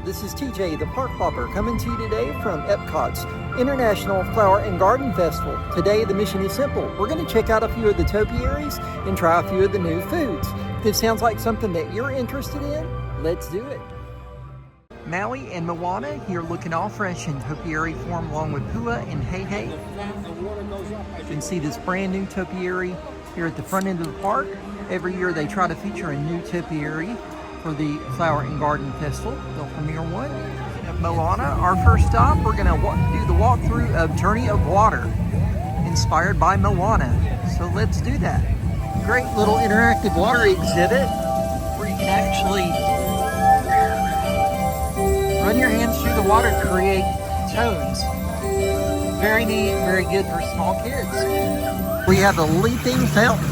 all, this is TJ the Park Bopper coming to you today from EPCOT'S International Flower and Garden Festival. Today the mission is simple. We're going to check out a few of the topiaries and try a few of the new foods. If this sounds like something that you're interested in, let's do it. Maui and Moana here looking all fresh in topiary form along with Pua and Hey Hey. You can see this brand new topiary here at the front end of the park. Every year they try to feature a new topiary for the Flower and Garden Festival. They'll premiere one. At Moana, our first stop, we're going to do the walkthrough of Journey of Water, inspired by Moana. So let's do that. Great little interactive water exhibit where you can actually run your hands through the water to create tones. Very neat, very good for small kids. We have a leaping fountain.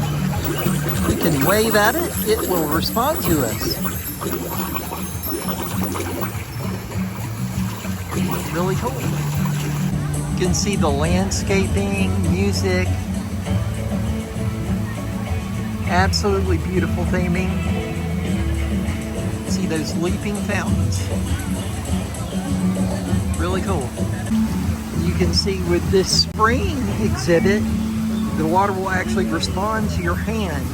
We can wave at it, it will respond to us. Really cool. You can see the landscaping, music, absolutely beautiful theming. See those leaping fountains. Really cool. You can see with this spring exhibit, the water will actually respond to your hand.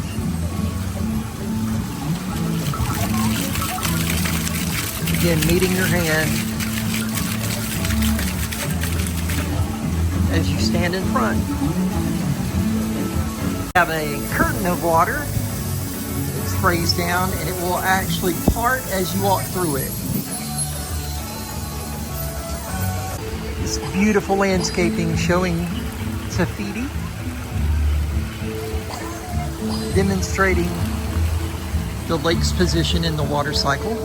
Again, meeting your hand as you stand in front. We have a curtain of water that sprays down and it will actually part as you walk through it. This beautiful landscaping showing Tahiti, demonstrating the lake's position in the water cycle.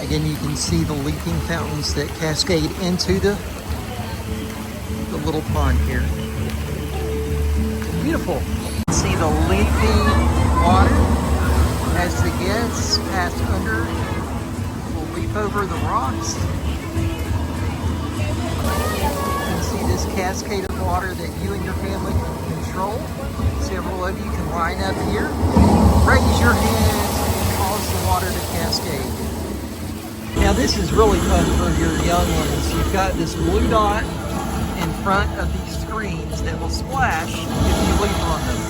Again, you can see the leaping fountains that cascade into the little pond here. Beautiful. You can see the leaping water as the guests pass under. Will leap over the rocks. You can see this cascade of water that you and your family can control. Several of you can line up here, raise your hands, and cause the water to cascade. Now this is really fun for your young ones. You've got this blue dot in front of these screens that will splash if you leap on them.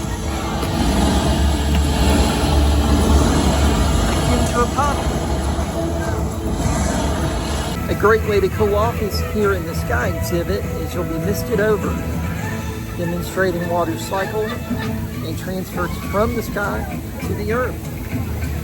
Akin to a puddle. A great way to cool off is here in the sky exhibit, is you'll be misted over, demonstrating water's cycle and transfers from the sky to the earth.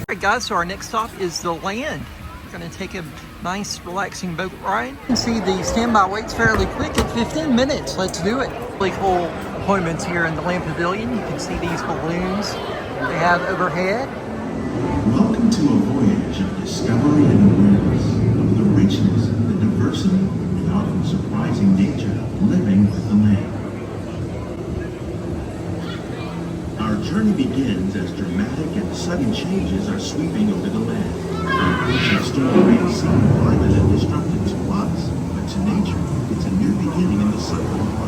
Alright guys, so our next stop is the land. We're going to take a nice relaxing boat ride. You can see the standby wait's fairly quick at 15 minutes. Let's do it. Really cool appointments here in the land pavilion. You can see these balloons they have overhead. Welcome to a voyage of discovery and awareness of the richness, the diversity, and often surprising nature of living with the land. Our journey begins as dramatic and sudden changes are sweeping over the land. Ocean storm may seem violent and destructive to us, but to nature, it's a new beginning in the cycle of life.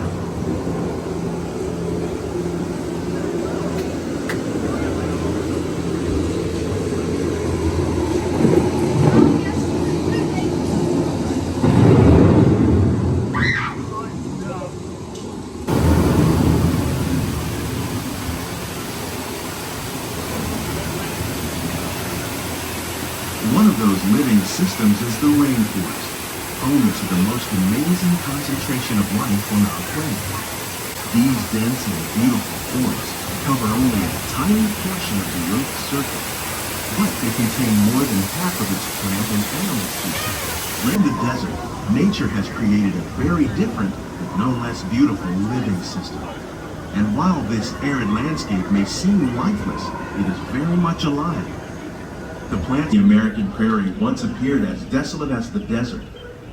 One of those living systems is the rainforest, home to the most amazing concentration of life on our planet. These dense and beautiful forests cover only a tiny portion of the Earth's surface, but they contain more than half of its plant and animal species. In the desert, nature has created a very different, but no less beautiful living system. And while this arid landscape may seem lifeless, it is very much alive. The plant, the American prairie, once appeared as desolate as the desert,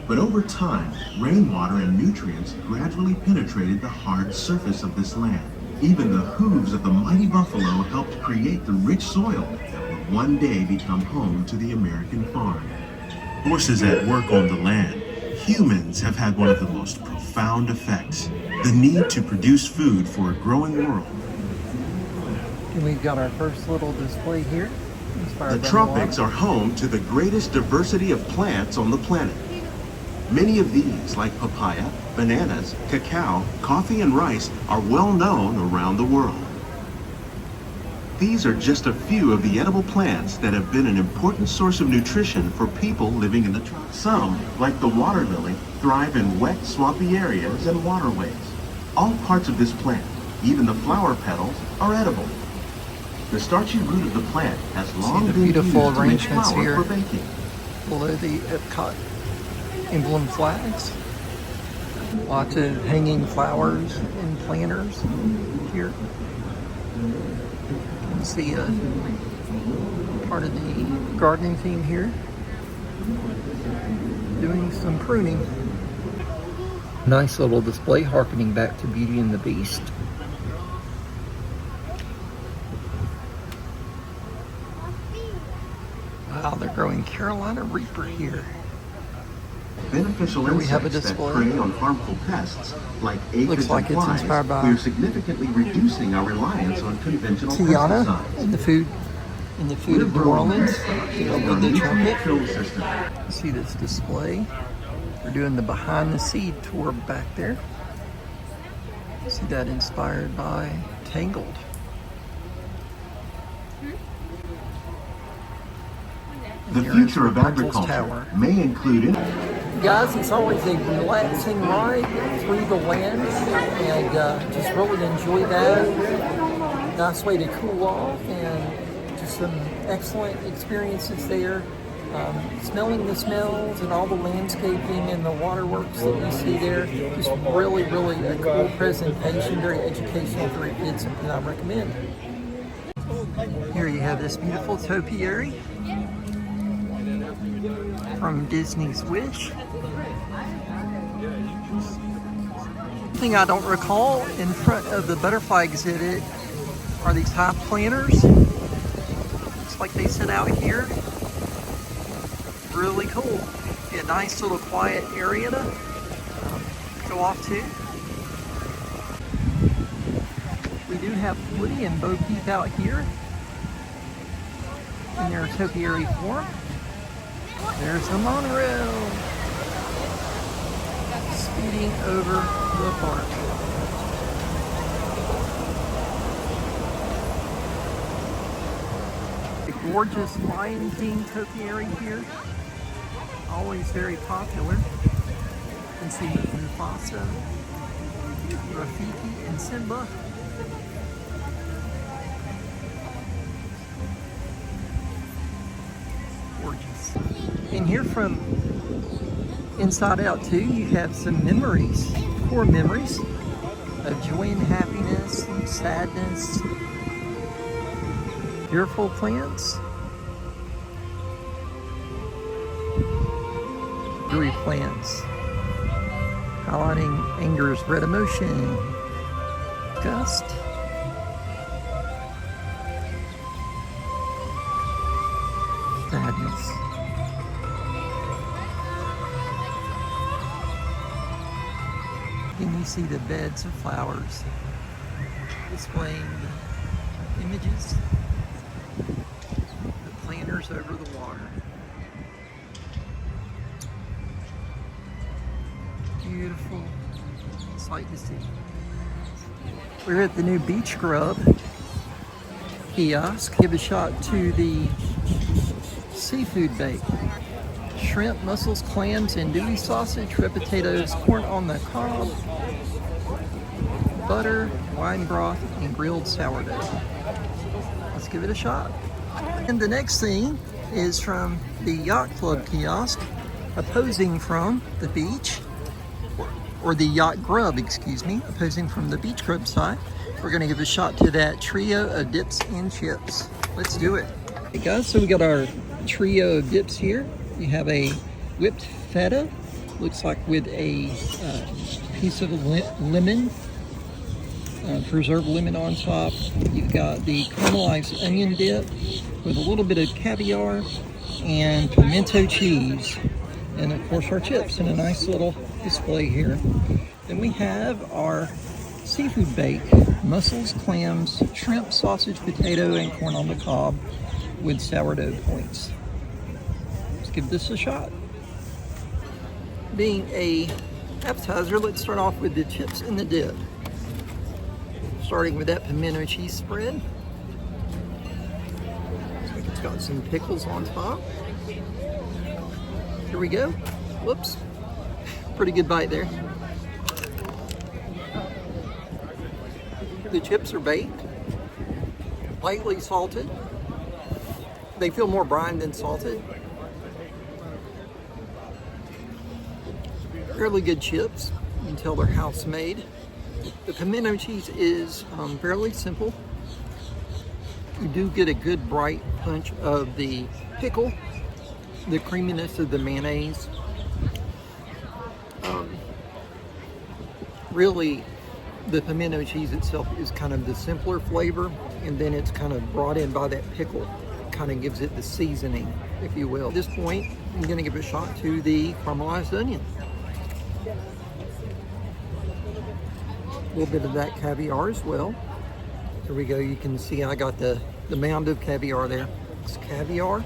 but over time, rainwater and nutrients gradually penetrated the hard surface of this land. Even the hooves of the mighty buffalo helped create the rich soil that would one day become home to the American farm. Forces at work on the land, humans have had one of the most profound effects: the need to produce food for a growing world. And we've got our first little display here. The tropics are home to the greatest diversity of plants on the planet. Many of these, like papaya, bananas, cacao, coffee, and rice, are well known around the world. These are just a few of the edible plants that have been an important source of nutrition for people living in the tropics. Some, like the water lily, thrive in wet, swampy areas and waterways. All parts of this plant, even the flower petals, are edible. The starchy root of the plant has long been used beautiful to make arrangements flour here for baking. below the Epcot emblem flags. Lots of hanging flowers and planters here. You can see part of the gardening team here doing some pruning. Nice little display harkening back to Beauty and the Beast. Wow, they're growing Carolina Reaper here. Beneficial Here we have a insects that display. prey on harmful pests, like aphids Looks like and it's flies, inspired by we're significantly reducing our reliance on conventional Tiana pesticides. in the food of New Orleans. With the trumpet. Control system. You see this display. We're doing the behind the seed tour back there. See that inspired by Tangled. The future of agriculture may include Guys, it's always a relaxing ride through the land, and just really enjoy that. Nice way to cool off, and just some excellent experiences there. Smelling the smells and all the landscaping and the waterworks that you see there. Just really, really a cool presentation, very educational for your kids, something I recommend. Here you have this beautiful topiary from Disney's Wish. Thing I don't recall in front of the butterfly exhibit are these hive planters. Looks like they sit out here. Really cool. Be a nice little quiet area to go off to. We do have Woody and Bo Peep out here in their topiary form. There's the monorail speeding over the park. The gorgeous Lion King topiary here, always very popular. You can see Mufasa, Rafiki, and Simba. Gorgeous. And here from Inside Out too, you have some memories, core memories of joy and happiness and sadness. Beautiful plants. Joy plants. Highlighting anger's red emotion. Gust. Sadness. And you see the beds of flowers displaying the images, the planters over the water. Beautiful sight to see. We're at the new Beach Grub kiosk. Give a shot to the seafood bake. Shrimp, mussels, clams, andouille sausage, red potatoes, corn on the cob, butter, wine broth, and grilled sourdough. Let's give it a shot. And the next thing is from the Yacht Club kiosk, opposing from the beach, or the Yacht Grub, excuse me, opposing from the Beach Grub side. We're gonna give a shot to that trio of dips and chips. Let's do it. Hey guys, so we got our trio of dips here. You have a whipped feta, looks like with a piece of lemon, preserved lemon on top. You've got the caramelized onion dip with a little bit of caviar and pimento cheese. And of course our chips in a nice little display here. Then we have our seafood bake, mussels, clams, shrimp, sausage, potato, and corn on the cob. with sourdough points. Let's give this a shot. Being a appetizer, let's start off with the chips and the dip. Starting with that pimento cheese spread. Looks like it's got some pickles on top. Here we go. Whoops. Pretty good bite there. The chips are baked, lightly salted. They feel more brine than salted. Fairly good chips. You can tell they're house made. The pimento cheese is fairly simple. You do get a good bright punch of the pickle, the creaminess of the mayonnaise. Really, the pimento cheese itself is kind of the simpler flavor, and then it's kind of brought in by that pickle. Kind of gives it the seasoning, if you will. At this point, I'm going to give a shot to the caramelized onion. A little bit of that caviar as well. Here we go. You can see I got the mound of caviar there. It's caviar.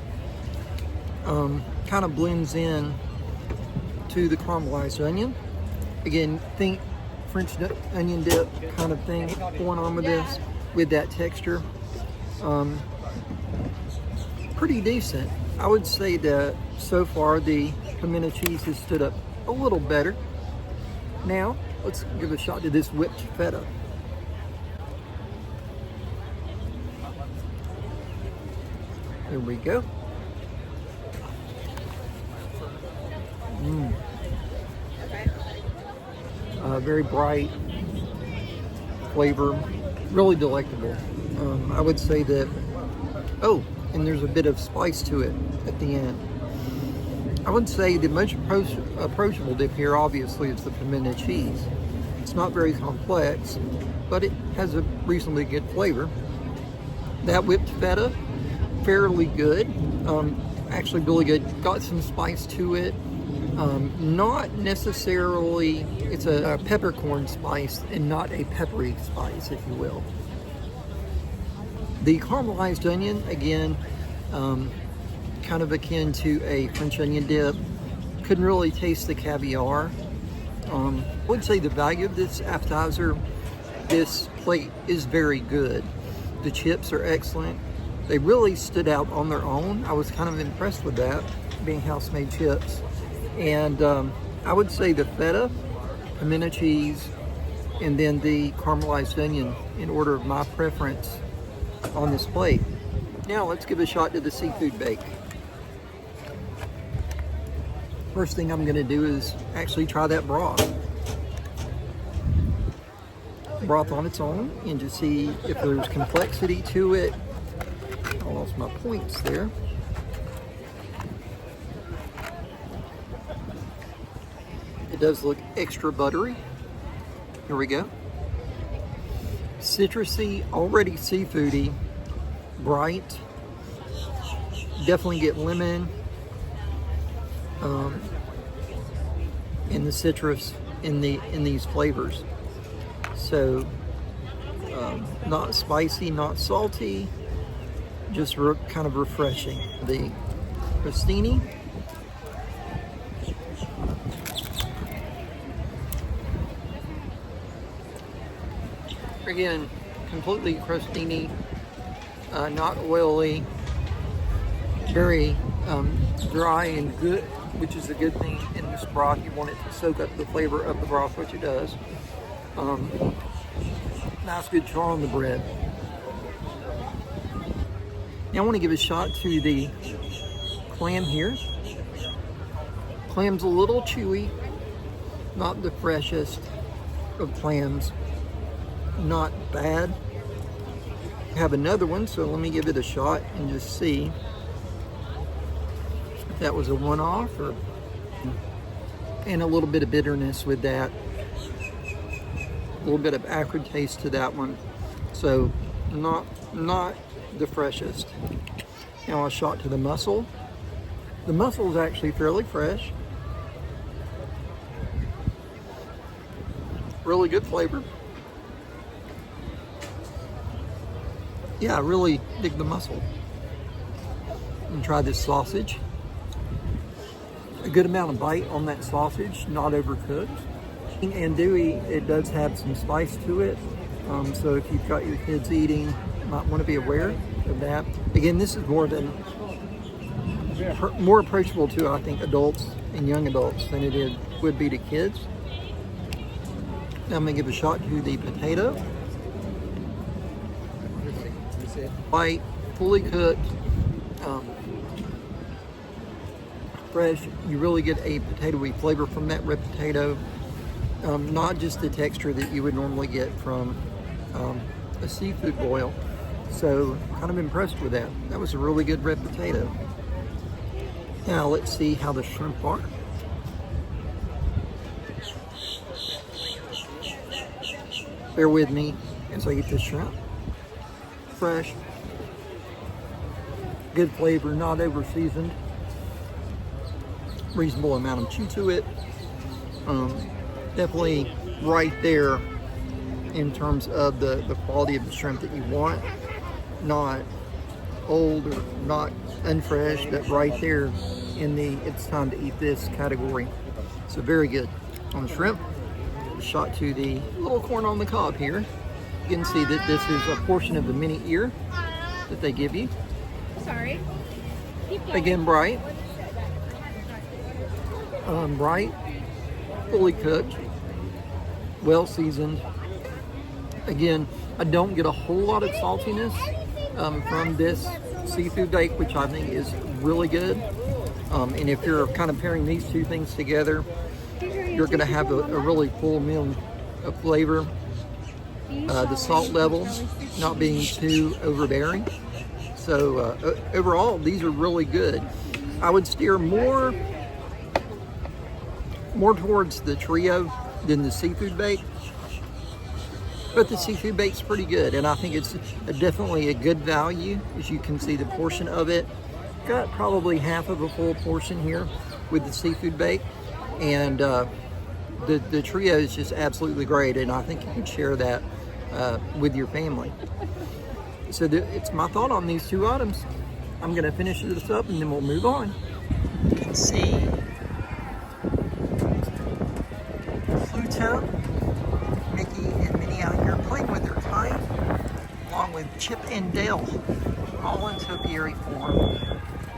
Kind of blends in to the caramelized onion. Again, think French onion dip kind of thing going on with this, with that texture. Pretty decent. I would say that so far the pimento cheese has stood up a little better. Now, let's give a shot to this whipped feta. There we go. Very bright flavor, really delectable. I would say that, oh, and there's a bit of spice to it at the end. I would say the most approachable dip here obviously is the pimento cheese. It's not very complex, but it has a reasonably good flavor. That whipped feta, fairly good, actually really good. Got some spice to it. Not necessarily, it's a peppercorn spice and not a peppery spice, if you will. The caramelized onion, again, kind of akin to a French onion dip. Couldn't really taste the caviar. I would say the value of this appetizer, this plate is very good. The chips are excellent. They really stood out on their own. I was kind of impressed with that, being house-made chips. And I would say the feta, pimento cheese, and then the caramelized onion in order of my preference on this plate. Now let's give a shot to the seafood bake. First thing I'm going to do is actually try that broth. Broth on its own, and to see if there's complexity to it. I lost my points there. It does look extra buttery. Here we go. Citrusy, already seafoody, bright. Definitely get lemon in the citrus in these flavors. So not spicy, not salty, just kind of refreshing. The crostini. Again, completely crostini, not oily, very dry and good, which is a good thing in this broth. You want it to soak up the flavor of the broth, which it does. Nice good char on the bread. Now I want to give a shot to the clam here. Clam's a little chewy, not the freshest of clams. Not bad. I have another one, so let me give it a shot and just see if that was a one-off, or and a little bit of bitterness with that. A little bit of acrid taste to that one. So not the freshest. Now a shot to the mussel. The mussel is actually fairly fresh. Really good flavor. Yeah, I really dig the mussel. and try this sausage. A good amount of bite on that sausage, not overcooked. Andouille, it does have some spice to it. So if you've got your kids eating, you might want to be aware of that. Again, this is more approachable to, I think, adults and young adults than it would be to kids. Now I'm going to give a shot to the potato. Light, fully cooked, fresh. You really get a potatoey flavor from that red potato. Not just the texture that you would normally get from a seafood boil. So kind of impressed with that. That was a really good red potato. Now let's see how the shrimp are. Bear with me as I eat this shrimp. Fresh, good flavor, not over seasoned. Reasonable amount of chew to it. Definitely right there in terms of the quality of the shrimp that you want. Not old or not unfresh, but right there in the it's time to eat this category. So very good on the shrimp. Shot to the little corn on the cob here. You can see that this is a portion of the mini ear that they give you. Sorry. Again, bright, fully cooked, well seasoned. Again, I don't get a whole lot of saltiness from this seafood bake, which I think is really good. And if you're kind of pairing these two things together, you're going to have a really full meal of flavor. The salt level not being too overbearing. So overall, these are really good. I would steer more towards the trio than the seafood bake. But the seafood bake's pretty good, and I think it's definitely a good value. As you can see, the portion of it got probably half of a full portion here with the seafood bake, and the trio is just absolutely great, and I think you can share that with your family. So it's my thought on these two items. I'm going to finish this up, and then we'll move on. You can see Pluto, Mickey, and Minnie out here playing with their kite, along with Chip and Dale, all in topiary form,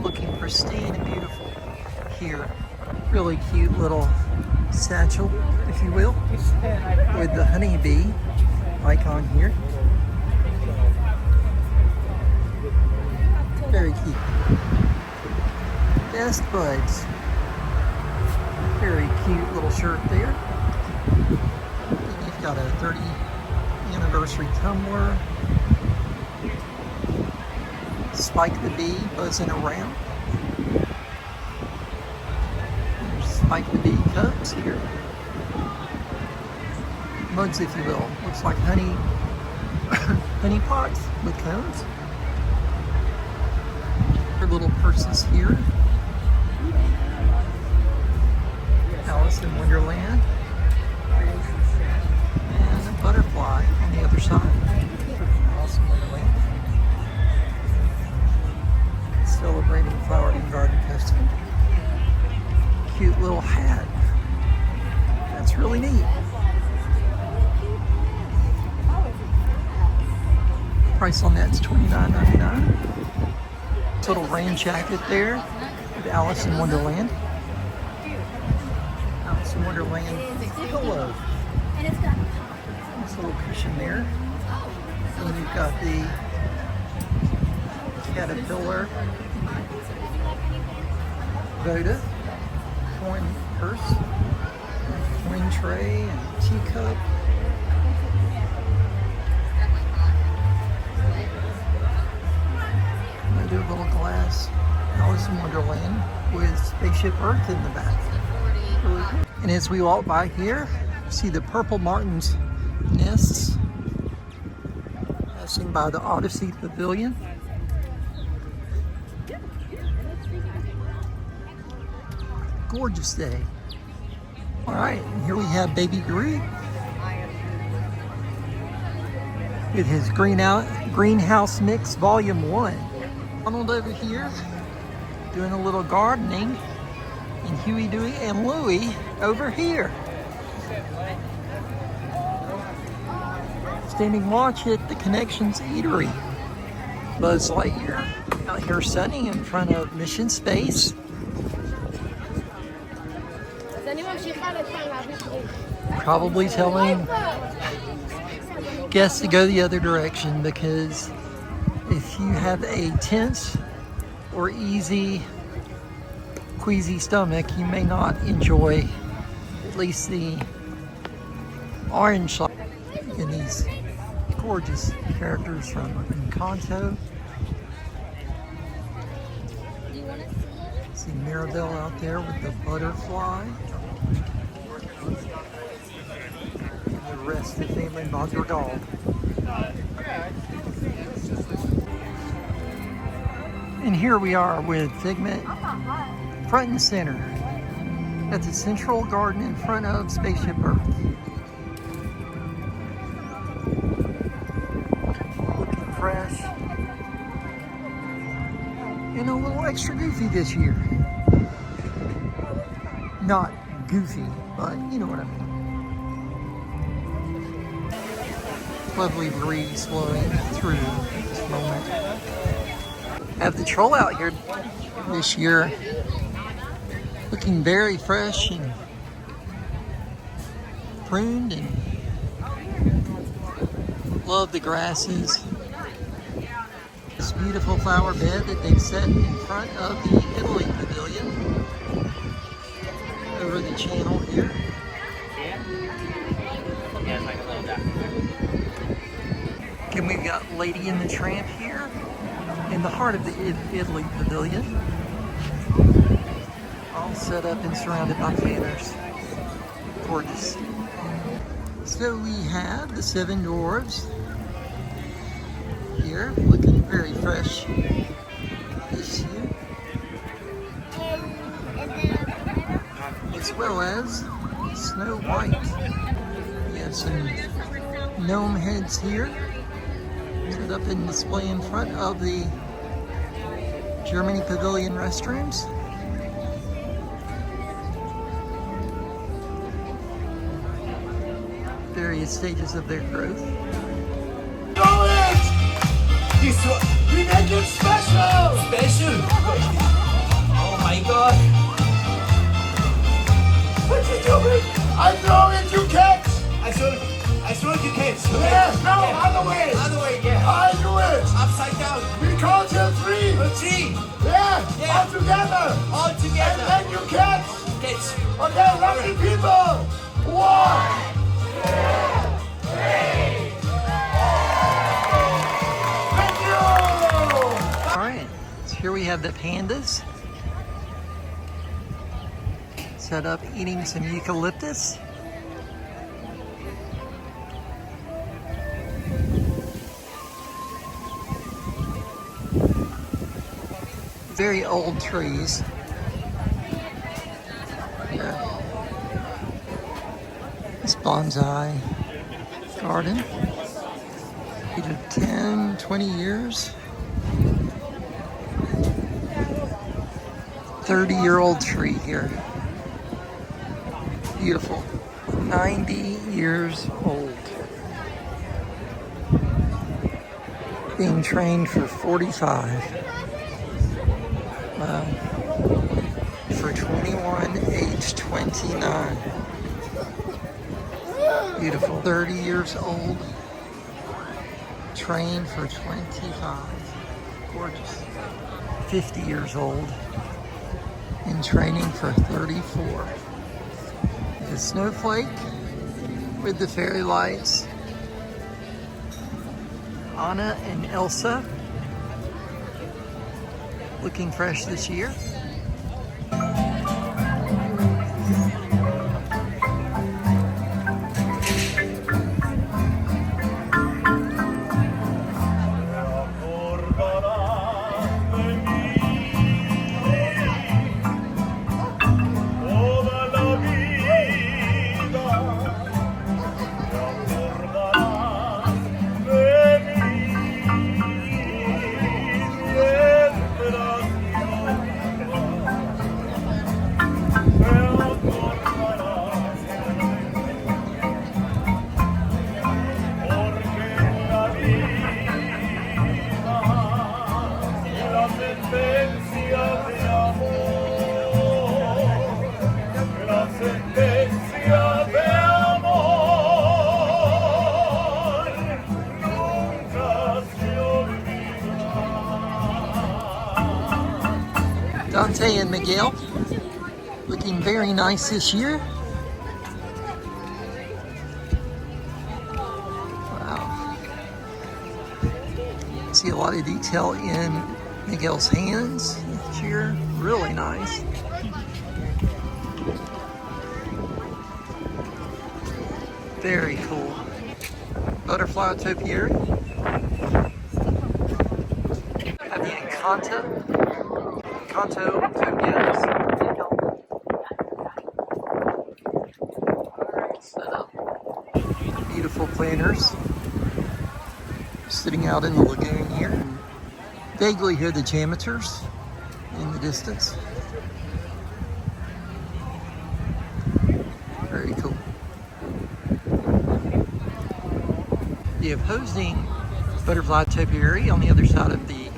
looking pristine and beautiful here. Really cute little satchel, if you will, with the honeybee icon here. Very cute. Best buds. Very cute little shirt there. You've got a 30th anniversary tumbler. Spike the bee buzzing around. There's Spike the bee cups here. Mugs, if you will. Looks like honey pots with cones. Little purses here. Alice in Wonderland. And a butterfly on the other side. Alice in Wonderland. Celebrating Flower and Garden Festival. Cute little hat. That's really neat. Price on that's $29.99. Little rain jacket there with Alice in Wonderland. Alice in Wonderland pillow. Nice little cushion there. And you've got the caterpillar Voda coin purse, coin tray, and teacup. A little glass Alice in Wonderland with Spaceship Earth in the back. Really cool. And as we walk by here, see the purple martin's nests passing by the Odyssey Pavilion. Gorgeous day. All right, and here we have Baby Groot with his Greenhouse Mix Volume 1. Donald over here doing a little gardening, and Huey, Dewey, and Louie over here. Standing watch at the Connections Eatery. Buzz Lightyear out here sunning in front of Mission Space. Probably telling guests to go the other direction, because if you have a tense or easy, queasy stomach, you may not enjoy at least the orange side. And these gorgeous characters from Encanto. See Mirabelle out there with the butterfly. And the rest of the family Madrigal. And here we are with Figment front and center at the central garden in front of Spaceship Earth. Looking fresh and a little extra goofy this year. Not goofy, but you know what I mean. Lovely breeze blowing through this moment. Have the troll out here this year, looking very fresh and pruned, and love the grasses. This beautiful flower bed that they've set in front of the Italy Pavilion over the channel here. And we've got Lady and the Tramp here in the heart of the Italy Pavilion, all set up and surrounded by banners. Gorgeous. So we have the Seven Dwarves here, looking very fresh this year, as well as Snow White. We have some gnome heads here, set up in display in front of the Germany Pavilion restrooms. Various stages of their growth. Do it! This one, we make it special! Special? Oh my god! What you doing? I throw it, you catch! I throw it, you catch! Yes, no, other way! Other way, yeah. I do it! Upside down. We count till three! Three! Yeah, all together! All together! And then you catch! Catch! Okay, lucky people! 1, 2, 3! Thank you! Alright, so here we have the pandas set up eating some eucalyptus. Very old trees. Yeah. This bonsai garden. Age of 10, 20 years. 30-year-old tree here. Beautiful. 90 years old. Being trained for 45. Wow. For 21, age 29. Beautiful. 30 years old. Trained for 25. Gorgeous. 50 years old. In training for 34. The snowflake with the fairy lights. Anna and Elsa. Looking fresh this year. Dante and Miguel, looking very nice this year. Wow. See a lot of detail in Miguel's hands this year. Really nice. Very cool. Butterfly topiary. Have the Encanto topiaries. Set up. Beautiful planters. Sitting out in the lagoon here. Vaguely hear the geometers in the distance. Very cool. The opposing butterfly topiary on the other side of the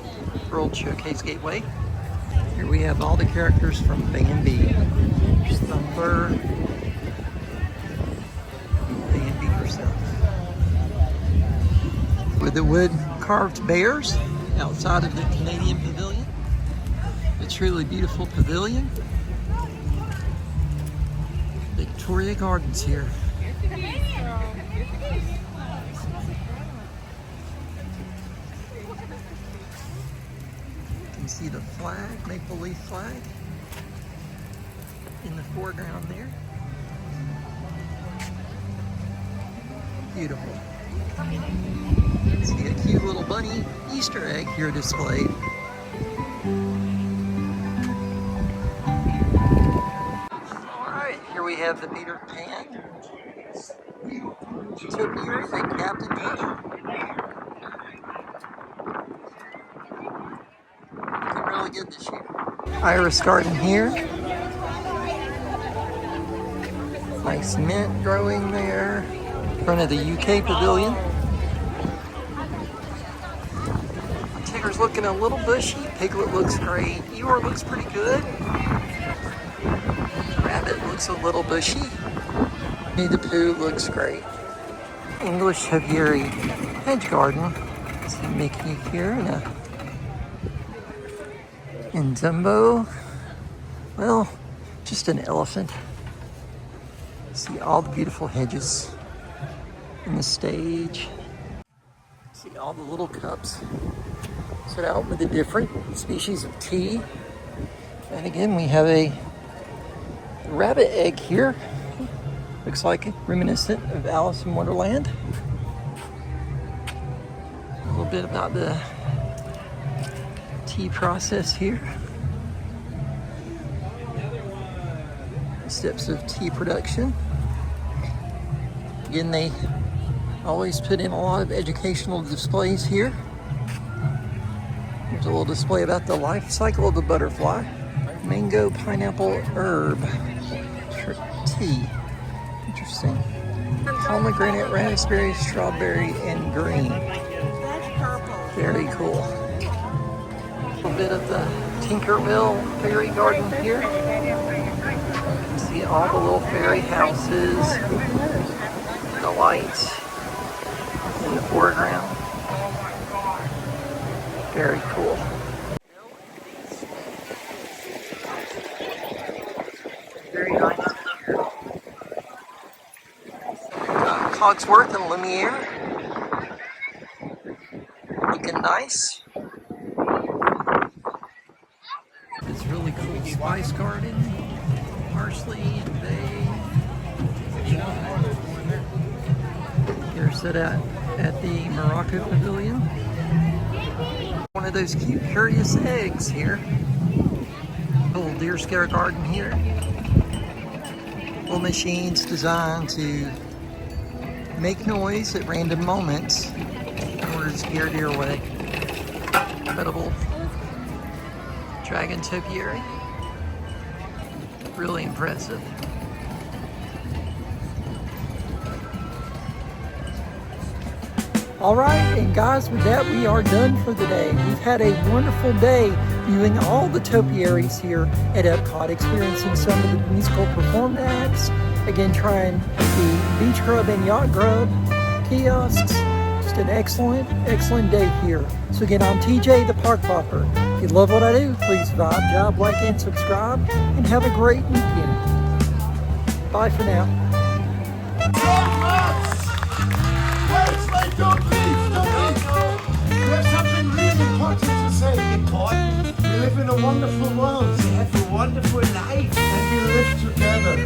World Showcase Gateway. Here we have all the characters from Bambi. There's Thumper, Bambi herself. With the wood carved bears outside of the Canadian Pavilion. A truly beautiful pavilion. Victoria Gardens here. You can see the flag, maple leaf flag, in the foreground there. Beautiful. See a cute little bunny Easter egg here displayed. Alright, here we have the Peter Pan topiary by Captain Hook. Looking really good this year. Iris garden here. Nice mint growing there. In front of the UK Pavilion. Tigger's looking a little bushy. Piglet looks great. Eeyore looks pretty good. Rabbit looks a little bushy. Winnie the Pooh looks great. English topiary hedge garden. See Mickey here and Dumbo. Well, just an elephant. See all the beautiful hedges in the stage. See all the little cups set out with the different species of tea. And again, we have a rabbit egg here. Looks like reminiscent of Alice in Wonderland. A little bit about the tea process here. Steps of tea production. Again, they always put in a lot of educational displays here. Here's a little display about the life cycle of the butterfly. Mango, pineapple, herb tea. Interesting. Pomegranate, raspberry, strawberry, and green. Very cool. A little bit of the Tinkerville fairy garden here. See all the little fairy houses, the lights in the foreground. Very cool. Very nice. Cogsworth and Lumiere. Looking nice. This really cool spice garden. Parsley and bay. Here set out at the Morocco Pavilion. One of those cute curious eggs here. Little deer scare garden here. Little machines designed to make noise at random moments in order to scare deer away. Incredible dragon topiary. Really impressive. All right, and guys, with that, we are done for the day. We've had a wonderful day viewing all the topiaries here at Epcot, experiencing some of the musical performance acts, again, trying the Beach Grub and Yacht Grub kiosks. Just an excellent, excellent day here. So again, I'm TJ, the Park Bopper. If you love what I do, please vibe, job, like, and subscribe, and have a great weekend. Bye for now. Wait, don't leave, don't leave. We have something really important to say. Important. We live in a wonderful world. We have a wonderful life. And we live together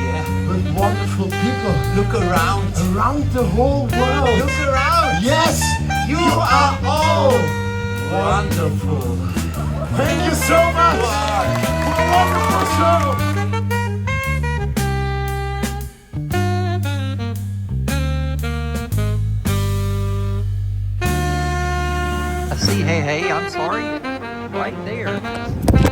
Yeah. with wonderful people Look around. around the whole world. Look around. Yes, You are all wonderful. thank you so much for a wonderful show. I see, hey, I'm sorry, right there.